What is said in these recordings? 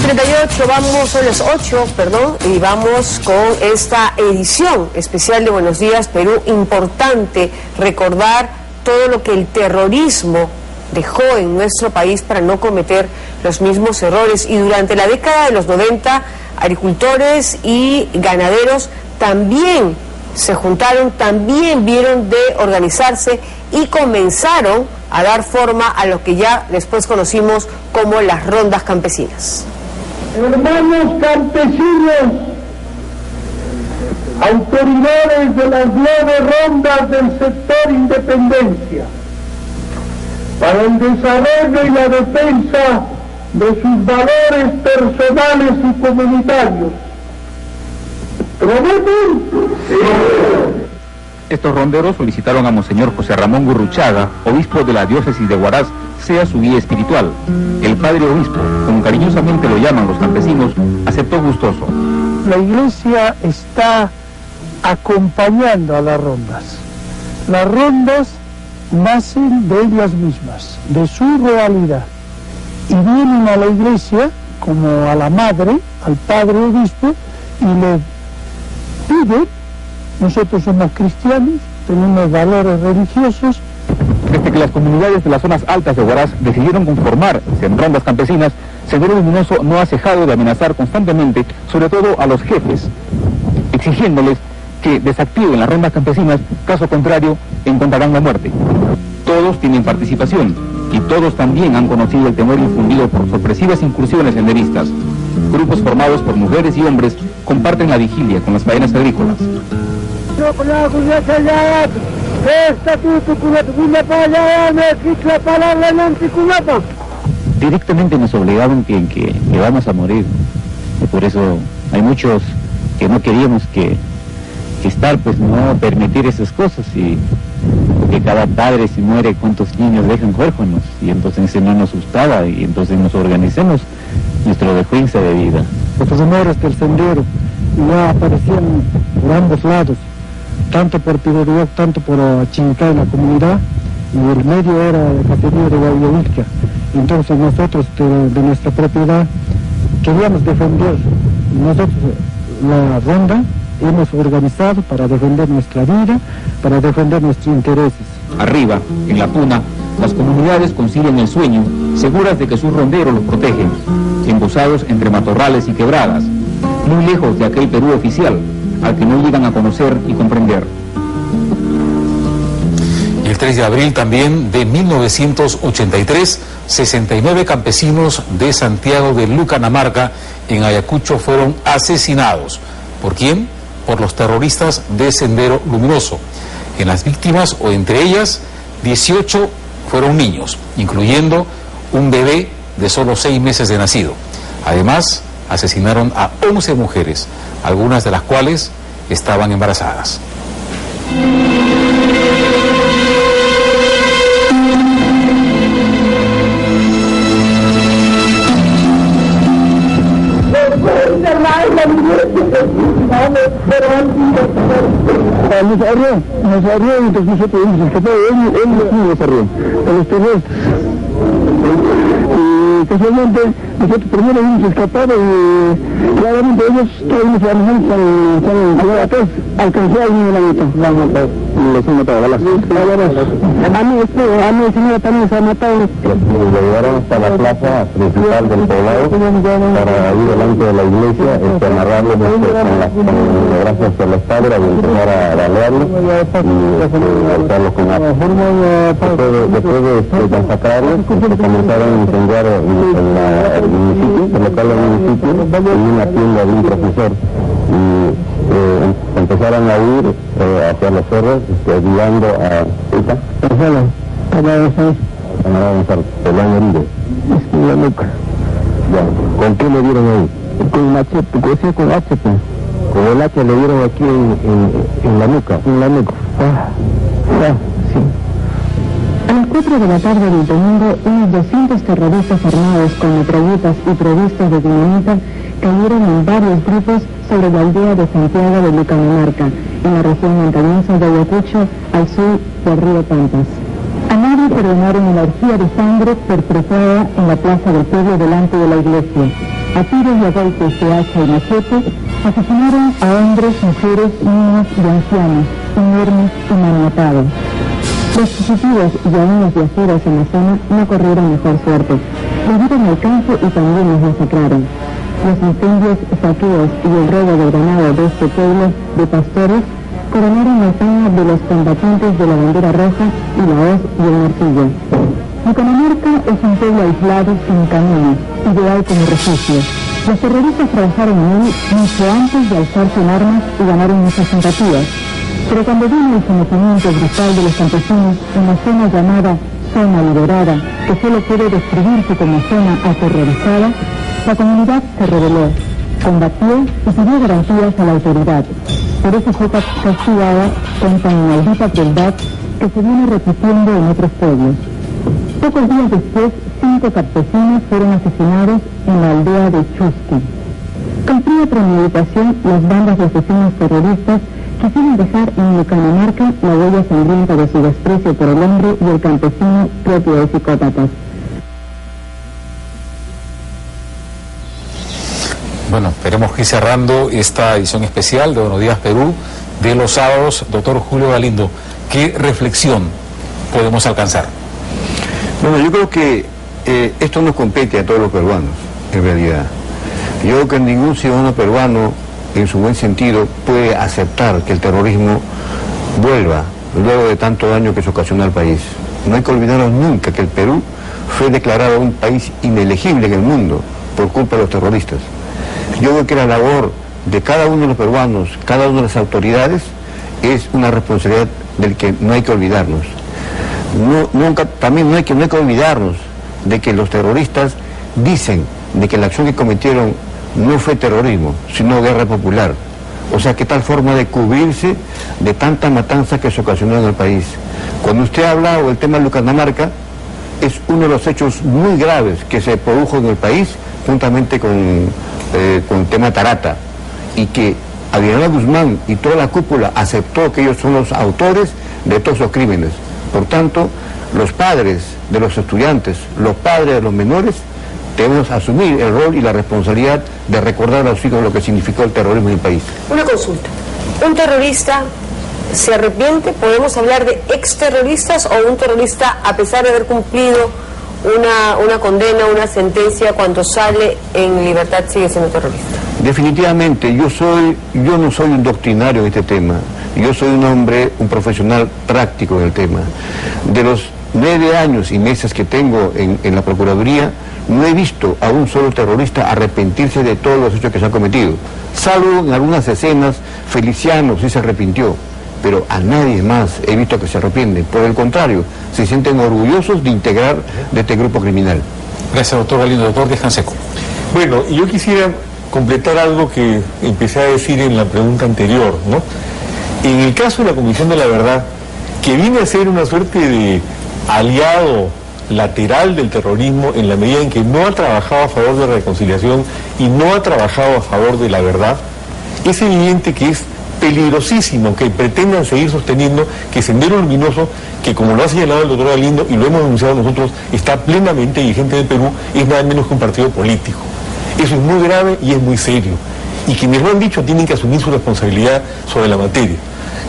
38, son las 8, y vamos con esta edición especial de Buenos Días Perú. Importante recordar todo lo que el terrorismo dejó en nuestro país para no cometer los mismos errores. Y durante la década de los 90, agricultores y ganaderos también se juntaron, también vieron de organizarse y comenzaron a dar forma a lo que ya después conocimos como las rondas campesinas. Hermanos campesinos, autoridades de las 9 rondas del sector Independencia, para el desarrollo y la defensa de sus valores personales y comunitarios. ¿Prometen? Sí. Estos ronderos solicitaron a Monseñor José Ramón Gurruchaga, obispo de la diócesis de Huaraz, sea su guía espiritual. El padre obispo, como cariñosamente lo llaman los campesinos, aceptó gustoso. La iglesia está acompañando a las rondas. Las rondas nacen de ellas mismas, de su realidad, y vienen a la iglesia como a la madre, al padre obispo, y le piden. Nosotros somos cristianos, tenemos valores religiosos. Desde que las comunidades de las zonas altas de Huaraz decidieron conformarse en rondas campesinas, Sendero Luminoso no ha cejado de amenazar constantemente, sobre todo a los jefes, exigiéndoles que desactiven las rondas campesinas, caso contrario encontrarán la muerte. Todos tienen participación y todos también han conocido el temor infundido por sorpresivas incursiones senderistas. Grupos formados por mujeres y hombres comparten la vigilia con las faenas agrícolas. Directamente nos obligaban que vamos a morir, y por eso hay muchos que no queríamos que estar, pues no permitir esas cosas, y que cada padre si muere cuántos niños dejan huérfanos, y entonces eso no nos gustaba, y entonces nos organizamos nuestra defensa de vida. Los rumores del sendero ya aparecían por ambos lados, tanto por Pirorío, tanto por Chincay, la comunidad, y el medio era de caserío de Guayavilca. Entonces nosotros de nuestra propiedad queríamos defender. Nosotros la ronda hemos organizado para defender nuestra vida, para defender nuestros intereses. Arriba, en la puna, las comunidades concilian el sueño, seguras de que sus ronderos los protegen, embosados entre matorrales y quebradas, muy lejos de aquel Perú oficial, al que no llegan a conocer y comprender. El 3 de abril también de 1983, 69 campesinos de Santiago de Lucanamarca, en Ayacucho, fueron asesinados. ¿Por quién? Por los terroristas de Sendero Luminoso. En las víctimas, o entre ellas, 18 fueron niños, incluyendo un bebé de solo 6 meses de nacido. Además, asesinaron a 11 mujeres, algunas de las cuales estaban embarazadas. Nos arrió, entonces nosotros hemos escapado, él nos arrió, a los terroristas. Y casualmente nosotros primero hemos escapado y claramente ellos todos nos van atrás, alcanzó al niño la mitad. Les han matado balas. A mí señora también se ha matado. Nos llevaron hasta la plaza principal del poblado para ir delante de la iglesia, amarrarlos con brazos por la espalda y empezar a balearlos y golpearlos con armas. Después de masacrarlos, comenzaron a incendiar el municipio, el local del municipio, y una tienda de un profesor. Y empezaron a huir hacia los cerros, guiando a Ita. Pelón herido. En la nuca. Ya. ¿Con qué le dieron ahí? Con machete, con hacha. Con el hacha le dieron aquí en la nuca. En la nuca. Sí. A las 4 de la tarde del domingo, unos 200 terroristas armados con metralletas y provistos de dinamita cayeron en varios grupos sobre la aldea de Santiago de Lucanamarca, en la región montañosa de Ayacucho, al sur del río Pampas. A nadie perdonaron la orgía de sangre perpetrada en la plaza del pueblo delante de la iglesia. A tiros y a golpes de hacha y machete, asesinaron a hombres, mujeres, niños y ancianos, inermes y maniatados. Los fugitivos y aún los viajeros en la zona no corrieron mejor suerte. Huyeron al campo y también los masacraron. Los incendios, saqueos y el robo del ganado de este pueblo de pastores coronaron la hazaña de los combatientes de la bandera roja y la hoz y el martillo. Lucanamarca es un pueblo aislado sin caminos, ideal como refugio. Los terroristas trabajaron en él mucho antes de alzarse en armas y ganaron muchas simpatías. Pero cuando vino el sometimiento brutal de los campesinos en la zona llamada zona liberada, que solo puede describirse como zona aterrorizada, la comunidad se rebeló, combatió y pidió garantías a la autoridad. Por eso fue castigada con tan maldita crueldad que se viene repitiendo en otros pueblos. Pocos días después, 5 campesinos fueron asesinados en la aldea de Chusqui. Con fría premeditación, las bandas de asesinos terroristas quisieron dejar en Lucanamarca la huella sangrienta de su desprecio por el hombre y el campesino propio de psicópatas. Bueno, esperemos que ir cerrando esta edición especial de Buenos Días Perú de los sábados. Doctor Julio Galindo, ¿qué reflexión podemos alcanzar? Bueno, yo creo que esto nos compete a todos los peruanos, en realidad. Yo creo que ningún ciudadano peruano, en su buen sentido, puede aceptar que el terrorismo vuelva luego de tanto daño que se ocasiona al país. No hay que olvidarnos nunca que el Perú fue declarado un país inelegible en el mundo por culpa de los terroristas. Yo creo que la labor de cada uno de los peruanos, cada una de las autoridades, es una responsabilidad del que no hay que olvidarnos. También no hay que olvidarnos de que los terroristas dicen de que la acción que cometieron no fue terrorismo, sino guerra popular. O sea, que tal forma de cubrirse de tanta matanza que se ocasionó en el país. Cuando usted habla del tema de Lucanamarca, es uno de los hechos muy graves que se produjo en el país, juntamente con el tema Tarata, y que Adriana Guzmán y toda la cúpula aceptó que ellos son los autores de todos esos crímenes. Por tanto, los padres de los estudiantes, los padres de los menores, debemos asumir el rol y la responsabilidad de recordar a los hijos lo que significó el terrorismo en el país. Una consulta. ¿Un terrorista se arrepiente? ¿Podemos hablar de exterroristas o un terrorista, a pesar de haber cumplido una condena, una sentencia, cuando sale en libertad sigue siendo terrorista? Definitivamente, yo no soy un doctrinario en este tema. Yo soy un hombre, un profesional práctico en el tema. De los 9 años y meses que tengo en la Procuraduría, no he visto a un solo terrorista arrepentirse de todos los hechos que se han cometido. Salvo en algunas escenas, Feliciano sí se arrepintió, pero a nadie más he visto que se arrepienten. Por el contrario, se sienten orgullosos de integrar de este grupo criminal. Gracias, doctor Galindo. Doctor Díaz Canseco. Bueno, yo quisiera completar algo que empecé a decir en la pregunta anterior, ¿no? En el caso de la Comisión de la Verdad, que viene a ser una suerte de aliado lateral del terrorismo en la medida en que no ha trabajado a favor de la reconciliación y no ha trabajado a favor de la verdad, es evidente que es peligrosísimo que pretendan seguir sosteniendo que Sendero Luminoso, que como lo ha señalado el doctor Galindo y lo hemos denunciado nosotros, está plenamente vigente en el Perú, es nada menos que un partido político. Eso es muy grave y es muy serio. Y quienes lo han dicho tienen que asumir su responsabilidad sobre la materia.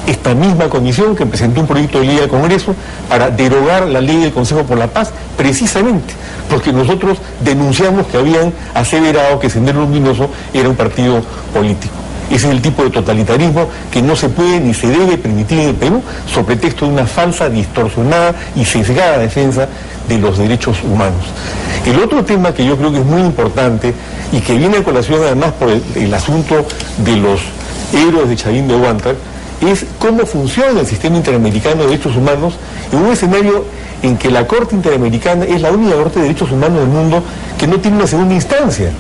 Esta misma comisión que presentó un proyecto de ley al Congreso para derogar la ley del Consejo por la Paz, precisamente porque nosotros denunciamos que habían aseverado que Sendero Luminoso era un partido político. Ese es el tipo de totalitarismo que no se puede ni se debe permitir en el Perú, sobre pretexto de una falsa, distorsionada y sesgada defensa de los derechos humanos. El otro tema que yo creo que es muy importante y que viene a colación además por el asunto de los héroes de Chavín de Huántar, es cómo funciona el sistema interamericano de derechos humanos en un escenario en que la Corte Interamericana es la única Corte de Derechos Humanos del mundo que no tiene una segunda instancia.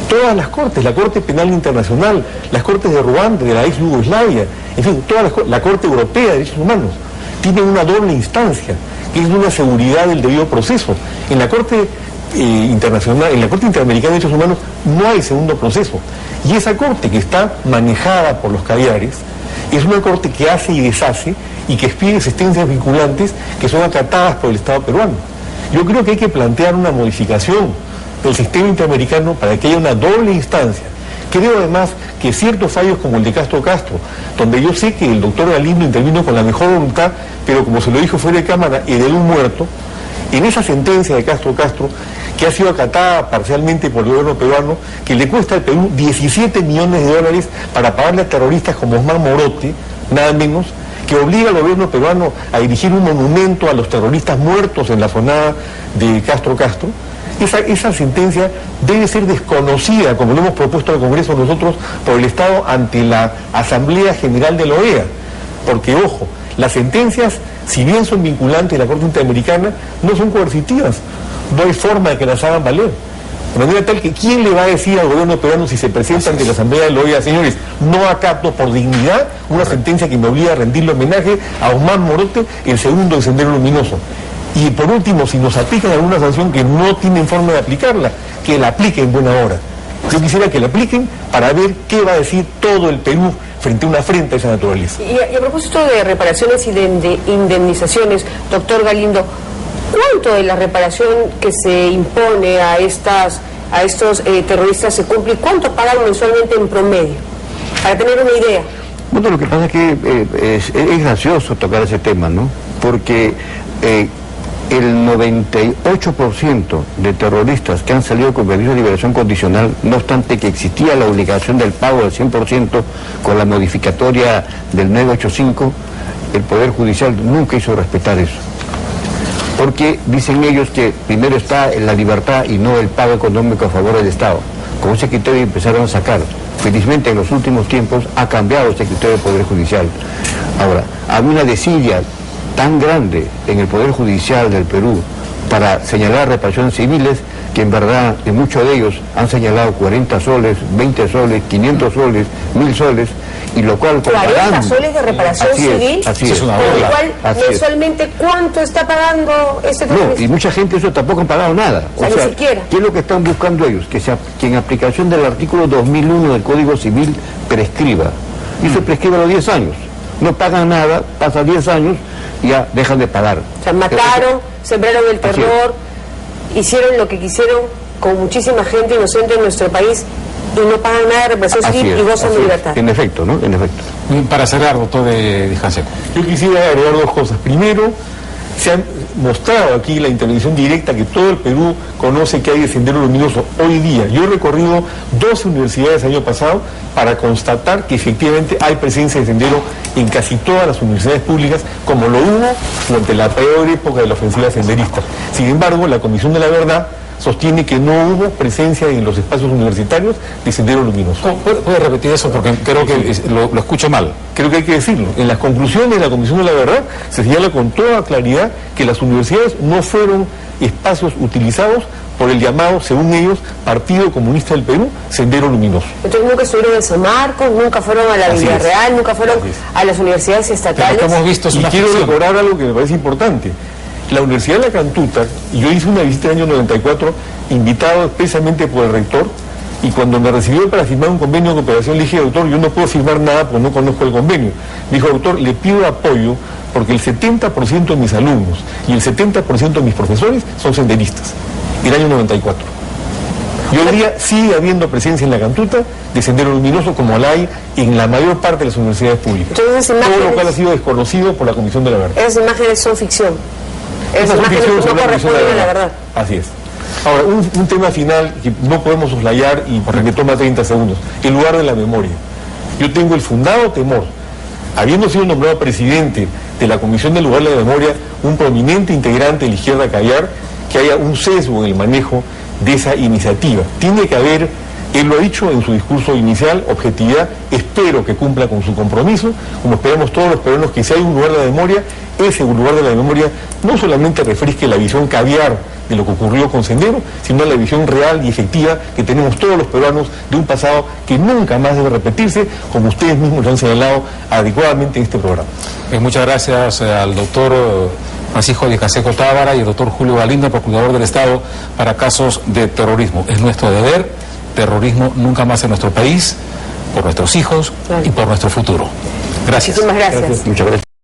Todas las cortes, la Corte Penal Internacional, las cortes de Ruanda, de la ex Yugoslavia, en fin, la Corte Europea de Derechos Humanos, tienen una doble instancia, que es una seguridad del debido proceso. En la Corte Internacional, en la Corte Interamericana de Derechos Humanos no hay segundo proceso. Y esa corte que está manejada por los caviares es una corte que hace y deshace y que expide sentencias vinculantes que son acatadas por el Estado peruano. Yo creo que hay que plantear una modificación del sistema interamericano para que haya una doble instancia. Creo además que ciertos fallos como el de Castro, donde yo sé que el doctor Galindo intervino con la mejor voluntad, pero como se lo dijo fuera de cámara, heredó un muerto, en esa sentencia de Castro, que ha sido acatada parcialmente por el gobierno peruano, que le cuesta al Perú 17 millones de dólares para pagarle a terroristas como Osmar Morote, nada menos, que obliga al gobierno peruano a dirigir un monumento a los terroristas muertos en la zonada de Castro. Esa sentencia debe ser desconocida, como lo hemos propuesto al Congreso nosotros, por el Estado ante la Asamblea General de la OEA. Porque, ojo, las sentencias, si bien son vinculantes de la Corte Interamericana, no son coercitivas. No hay forma de que las hagan valer. De manera tal que, ¿quién le va a decir al gobierno peruano si se presenta ante la Asamblea de la OEA, señores, no acato por dignidad una sentencia que me obliga a rendirle homenaje a Osmar Morote, el segundo del Sendero Luminoso? Y por último, si nos aplican alguna sanción que no tienen forma de aplicarla, que la apliquen en buena hora. Yo quisiera que la apliquen para ver qué va a decir todo el Perú frente a una afrenta a esa naturaleza. Y a propósito de reparaciones y de indemnizaciones, doctor Galindo, ¿cuánto de la reparación que se impone a estos terroristas se cumple y cuánto pagan mensualmente en promedio? Para tener una idea. Bueno, lo que pasa es que es gracioso tocar ese tema, ¿no? Porque el 98% de terroristas que han salido con permiso de liberación condicional, no obstante que existía la obligación del pago del 100% con la modificatoria del 985, el Poder Judicial nunca hizo respetar eso. Porque dicen ellos que primero está la libertad y no el pago económico a favor del Estado. Con ese criterio empezaron a sacar. Felizmente en los últimos tiempos ha cambiado este criterio del Poder Judicial. Ahora, había una desidia tan grande en el Poder Judicial del Perú para señalar reparaciones civiles que en verdad en muchos de ellos han señalado 40 soles, 20 soles, 500 soles, 1000 soles, y lo cual... 40 soles de reparación civil, así es. Con lo cual mensualmente ¿cuánto está pagando este terrorista? No, y mucha gente eso tampoco han pagado nada. O sea, ni siquiera. ¿Qué es lo que están buscando ellos? Que en aplicación del artículo 2001 del Código Civil prescriba. Y eso prescribe a los 10 años. No pagan nada, pasan 10 años y ya dejan de pagar. O sea, mataron, sembraron el terror, hicieron lo que quisieron con muchísima gente inocente en nuestro país y no pagan nada de reparación civil y gozan de libertad. En efecto, ¿no? En efecto. Para cerrar, doctor de Hanseco. Yo quisiera agregar dos cosas. Primero, se ha mostrado aquí la intervención directa que todo el Perú conoce que hay de Sendero Luminoso hoy día. Yo he recorrido 12 universidades el año pasado para constatar que efectivamente hay presencia de Sendero en casi todas las universidades públicas, como lo hubo durante la peor época de la ofensiva senderista. Sin embargo, la Comisión de la Verdad sostiene que no hubo presencia en los espacios universitarios de Sendero Luminoso. ¿Puede repetir eso? Porque creo que lo escucho mal. Creo que hay que decirlo. En las conclusiones de la Comisión de la Verdad se señala con toda claridad que las universidades no fueron espacios utilizados por el llamado, según ellos, Partido Comunista del Perú, Sendero Luminoso. Entonces nunca estuvieron en San Marcos, nunca fueron a la Villarreal, nunca fueron a las universidades estatales. Pero lo que hemos visto es y quiero recordar algo que me parece importante. La Universidad de La Cantuta, y yo hice una visita en el año 94, invitado expresamente por el rector, y cuando me recibió para firmar un convenio de cooperación le dije, doctor, yo no puedo firmar nada porque no conozco el convenio. Me dijo, doctor, le pido apoyo porque el 70% de mis alumnos y el 70% de mis profesores son senderistas. El año 94. Y hoy día sigue habiendo presencia en La Cantuta de Sendero Luminoso como la hay en la mayor parte de las universidades públicas. Entonces, todo lo cual ha sido desconocido por la Comisión de la Verdad. Esas imágenes son ficción. Esas imágenes no corresponden a la verdad. Así es. Ahora, un tema final que no podemos soslayar y porque me toma 30 segundos. El lugar de la memoria. Yo tengo el fundado temor, habiendo sido nombrado presidente de la Comisión del Lugar de la Memoria, un prominente integrante de la izquierda Callar, que haya un sesgo en el manejo de esa iniciativa. Tiene que haber, él lo ha dicho en su discurso inicial, objetividad. Espero que cumpla con su compromiso, como esperamos todos los peruanos, que si hay un lugar de la memoria, ese lugar de la memoria no solamente refresque la visión caviar de lo que ocurrió con Sendero, sino la visión real y efectiva que tenemos todos los peruanos de un pasado que nunca más debe repetirse, como ustedes mismos lo han señalado adecuadamente en este programa. Muchas gracias al doctor Francisco de Hanseco Tábara y el doctor Julio Galindo, procurador del Estado para casos de terrorismo. Es nuestro deber, terrorismo nunca más en nuestro país, por nuestros hijos y por nuestro futuro. Gracias. Muchísimas gracias. Muchas gracias.